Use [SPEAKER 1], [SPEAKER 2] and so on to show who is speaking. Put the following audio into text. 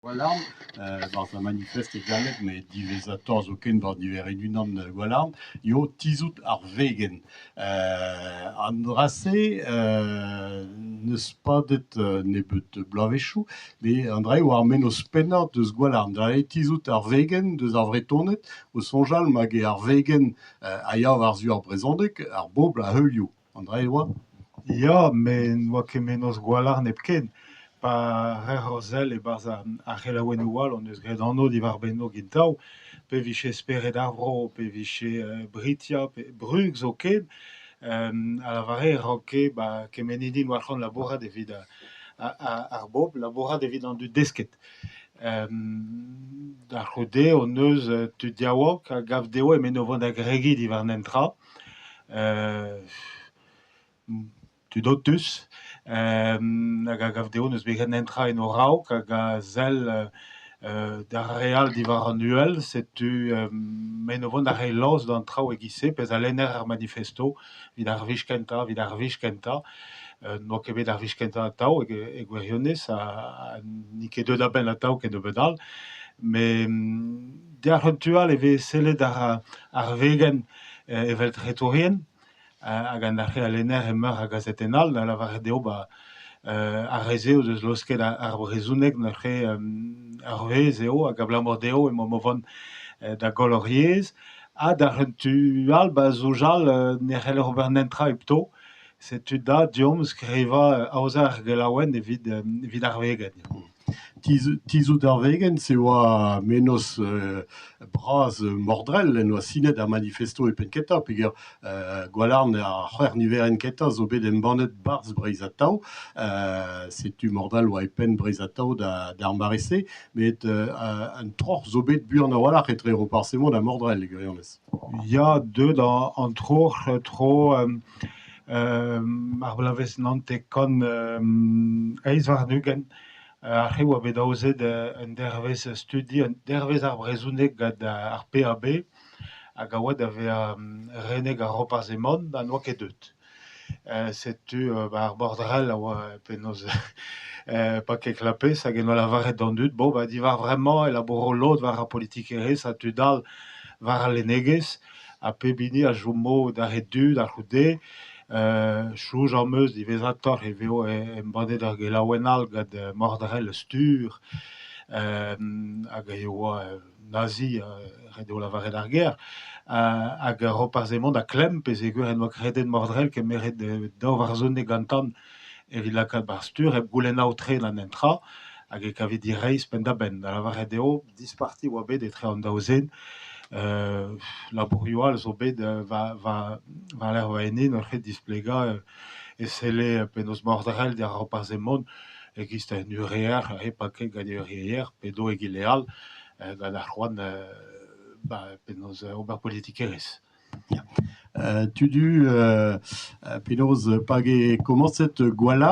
[SPEAKER 1] Gwalarn, barz a manifest e galleg, met divez a torz o ken bar diveret unan Gwalarn, yo tizout ar vegen. An drase, neus padet nebet blavechou, met an dra war men o spennad deus Gwalarn. Da tizout ar vegen deus ar vretonet, o sonjal mag e ar vegen a yav ar zu ar brezhoneg, ar bobl a heulioù. An dra oa?
[SPEAKER 2] Ya, men oa ket menos Gwalarn ep ken. Pa rer ur zel e barz ar c'helaouenn oual on eus graet anv diwar benno gintaou, pe vije speret ar vro, pe vije britia, pe brug zo ken, a lavare ranke kemennin din war-c'hant labourat evit ar bob, labourat evit an dud desket. Da c'hode on eus tud diaouok a gav deo emen o vont da gregiñ diwar nentra. Tud otus, hag a gav deo neus bet nentra en o raok hag a zel da real diwar an uel, setu men o vont da re lañs d'an traoù e gise, pez a lenner ar manifesto, vid ar vij kentañ, n'oa ket bet ar vij kentañ atav e gwirionez, ni ket deut a-benn atav ket nebeud all, me deoc'h an tual e vez sellet ar vegen evel tretourien, hag an aze a lenner e meur a gazetenn all, na lavaret deo ar reze o deus losket ar brezouneg n'otre ar vez eo hag a blamor deo emañ o vont da goll hor yezh, ha d'ar un tual soñjal ne c'heller ober nentra hepto, setu da deomp skrivañ aozañ ar gelaouenn evit ar vegen.
[SPEAKER 1] Tizout ar vegen, se oa menos braz mordrel, en oa sinet ar manifesto e penketa, peogwir Gwalarn ar c'hwec'h niverenn keta zo bet embannet barz breiz atav, setu mordrel oa e penn breiz atav d'ar marese, met un troc'h zo bet buan a-walc'h etre ro parsemont da mordrel, gwirionez.
[SPEAKER 2] Ya, deud an troc'h tro ar blavez nantekon eiz war-nugen, ar-c'he oa bet aozet un dervez studi, un dervez ar brezouneg gant ar PAB, hag a oa da vezañ rennek ar roparzemont, ha n'oa ket deuet. Setu ar mordrel a oa penaos pa ket klapez hag en oa lavaret d'an dud, diwar vremañ e laboro lot war ar politikerezh ha tud all war al lennegezh, ha pebini a chomo darret dud ar c'houde, soñj am eus divezañ e veo embannet ur gelaouenn all gant mordrel stur, hag eo oa nazi ret eo lavaret ar gêr, hag ur roparzemont a klemm pe zegur en oa kredet mordrel kemeret daou varzhoneg gantañ evit lakaat bar stur, hep goulennoù-tre an nentra, hag e kavit direizh penn-da-benn. Da lavaret eo, disparti oa bet etre an daozenn, labourioù all zo bet va ler va enni n'oc'h ket displegañ e selle penaos mordrel d'ar roparzemont e-gist en ureer, e pa ket gant e ureer, pedo egile all gant ar c'hoant penaos ober politikerezh.
[SPEAKER 1] Tudu penaos pag e komanzet Gwalarn